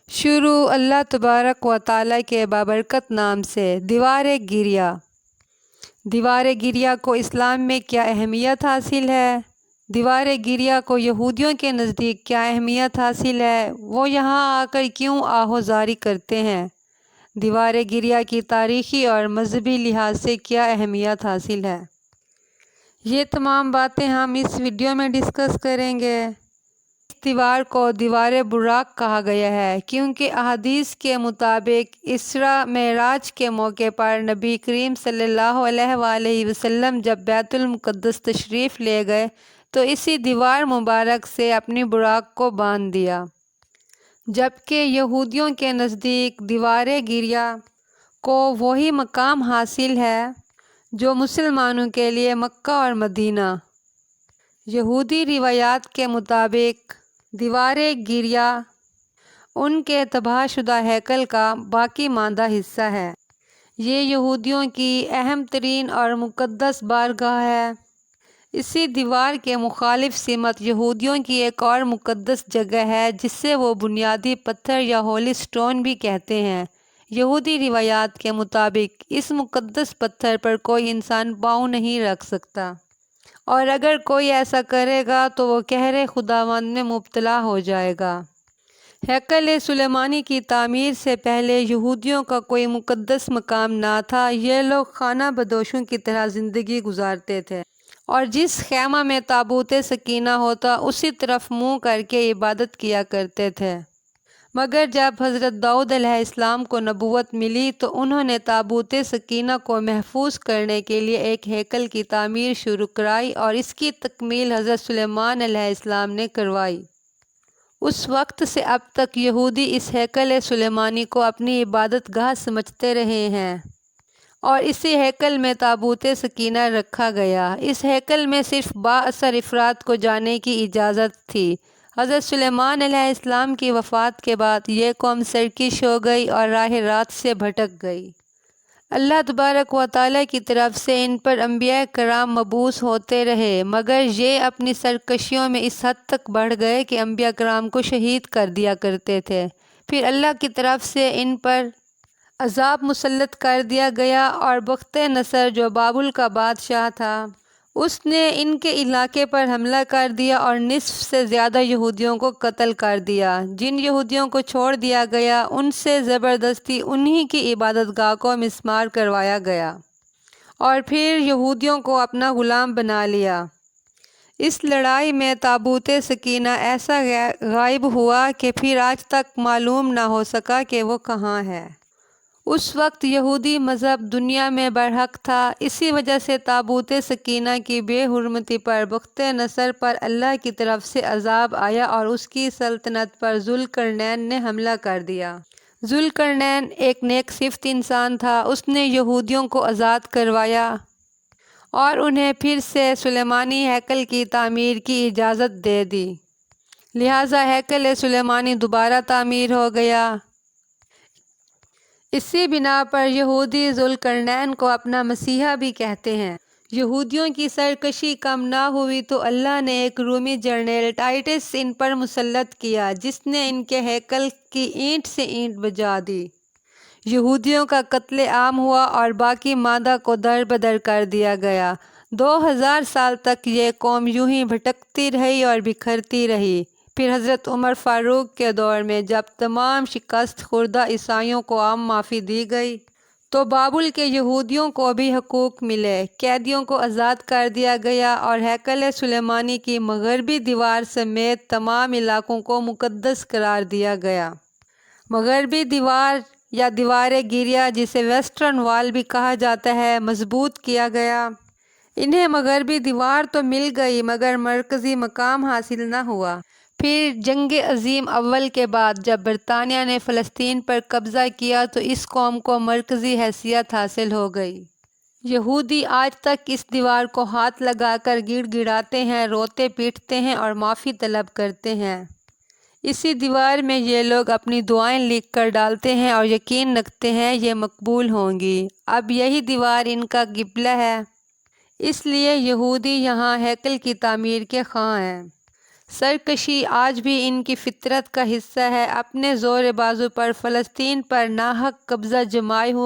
شروع اللہ تبارک و تعالیٰ کے بابرکت نام سے۔ دیوار گریہ۔ دیوار گریہ کو اسلام میں کیا اہمیت حاصل ہے؟ دیوار گریہ کو یہودیوں کے نزدیک کیا اہمیت حاصل ہے؟ وہ یہاں آ کر کیوں آہوازاری کرتے ہیں؟ دیوار گریہ کی تاریخی اور مذہبی لحاظ سے کیا اہمیت حاصل ہے؟ یہ تمام باتیں ہم اس ویڈیو میں ڈسکس کریں گے۔ اس دیوار کو دیوار براق کہا گیا ہے کیونکہ احادیث کے مطابق اسراء معراج کے موقع پر نبی کریم صلی اللہ علیہ وآلہ وسلم جب بیت المقدس تشریف لے گئے تو اسی دیوار مبارک سے اپنی براق کو باندھ دیا، جبکہ یہودیوں کے نزدیک دیوار گریہ کو وہی مقام حاصل ہے جو مسلمانوں کے لیے مکہ اور مدینہ۔ یہودی روایات کے مطابق دیوار گریہ ان کے تباہ شدہ ہیکل کا باقی ماندہ حصہ ہے۔ یہ یہودیوں کی اہم ترین اور مقدس بارگاہ ہے۔ اسی دیوار کے مخالف سمت یہودیوں کی ایک اور مقدس جگہ ہے جسے وہ بنیادی پتھر یا ہولی سٹون بھی کہتے ہیں۔ یہودی روایات کے مطابق اس مقدس پتھر پر کوئی انسان پاؤں نہیں رکھ سکتا، اور اگر کوئی ایسا کرے گا تو وہ قہر خداوند میں مبتلا ہو جائے گا۔ ہیکل سلیمانی کی تعمیر سے پہلے یہودیوں کا کوئی مقدس مقام نہ تھا۔ یہ لوگ خانہ بدوشوں کی طرح زندگی گزارتے تھے اور جس خیمہ میں تابوت سکینہ ہوتا اسی طرف منہ کر کے عبادت کیا کرتے تھے۔ مگر جب حضرت داؤد علیہ السلام کو نبوت ملی تو انہوں نے تابوت سکینہ کو محفوظ کرنے کے لیے ایک ہیکل کی تعمیر شروع کرائی اور اس کی تکمیل حضرت سلیمان علیہ السلام نے کروائی۔ اس وقت سے اب تک یہودی اس ہیکل سلیمانی کو اپنی عبادت گاہ سمجھتے رہے ہیں اور اسی ہیکل میں تابوت سکینہ رکھا گیا۔ اس ہیکل میں صرف بااثر افراد کو جانے کی اجازت تھی۔ حضرت سلیمان علیہ السلام کی وفات کے بعد یہ قوم سرکش ہو گئی اور راہ راست سے بھٹک گئی۔ اللہ تبارک و تعالیٰ کی طرف سے ان پر انبیاء کرام مبعوث ہوتے رہے، مگر یہ اپنی سرکشیوں میں اس حد تک بڑھ گئے کہ انبیاء کرام کو شہید کر دیا کرتے تھے۔ پھر اللہ کی طرف سے ان پر عذاب مسلط کر دیا گیا اور بخت نصر جو بابل کا بادشاہ تھا، اس نے ان کے علاقے پر حملہ کر دیا اور نصف سے زیادہ یہودیوں کو قتل کر دیا۔ جن یہودیوں کو چھوڑ دیا گیا ان سے زبردستی انہی کی عبادت گاہ کو مسمار کروایا گیا اور پھر یہودیوں کو اپنا غلام بنا لیا۔ اس لڑائی میں تابوت سکینہ ایسا غائب ہوا کہ پھر آج تک معلوم نہ ہو سکا کہ وہ کہاں ہے۔ اس وقت یہودی مذہب دنیا میں برحق تھا، اسی وجہ سے تابوت سکینہ کی بے حرمتی پر بخت نصر پر اللہ کی طرف سے عذاب آیا اور اس کی سلطنت پر ذوالقرنین نے حملہ کر دیا۔ ذوالقرنین ایک نیک صفت انسان تھا۔ اس نے یہودیوں کو آزاد کروایا اور انہیں پھر سے سلیمانی ہیکل کی تعمیر کی اجازت دے دی، لہٰذا ہیکل سلیمانی دوبارہ تعمیر ہو گیا۔ اسی بنا پر یہودی ذوالقرنین کو اپنا مسیحا بھی کہتے ہیں۔ یہودیوں کی سرکشی کم نہ ہوئی تو اللہ نے ایک رومی جنرل ٹائٹس ان پر مسلط کیا جس نے ان کے ہیکل کی اینٹ سے اینٹ بجا دی۔ یہودیوں کا قتل عام ہوا اور باقی مادہ کو در بدر کر دیا گیا۔ 2000 سال تک یہ قوم یوں ہی بھٹکتی رہی اور بکھرتی رہی۔ پھر حضرت عمر فاروق کے دور میں جب تمام شکست خوردہ عیسائیوں کو عام معافی دی گئی تو بابل کے یہودیوں کو بھی حقوق ملے، قیدیوں کو آزاد کر دیا گیا اور ہیکل سلیمانی کی مغربی دیوار سمیت تمام علاقوں کو مقدس قرار دیا گیا۔ مغربی دیوار یا دیوار گریہ، جسے ویسٹرن وال بھی کہا جاتا ہے، مضبوط کیا گیا۔ انہیں مغربی دیوار تو مل گئی مگر مرکزی مقام حاصل نہ ہوا۔ پھر جنگ عظیم اول کے بعد جب برطانیہ نے فلسطین پر قبضہ کیا تو اس قوم کو مرکزی حیثیت حاصل ہو گئی۔ یہودی آج تک اس دیوار کو ہاتھ لگا کر گڑ گڑاتے ہیں، روتے پیٹتے ہیں اور معافی طلب کرتے ہیں۔ اسی دیوار میں یہ لوگ اپنی دعائیں لکھ کر ڈالتے ہیں اور یقین رکھتے ہیں یہ مقبول ہوں گی۔ اب یہی دیوار ان کا قبلہ ہے، اس لیے یہودی یہاں ہیکل کی تعمیر کے خواہاں ہیں۔ سرکشی آج بھی ان کی فطرت کا حصہ ہے۔ اپنے زور بازو پر فلسطین پر ناحق قبضہ جمائے ہوئے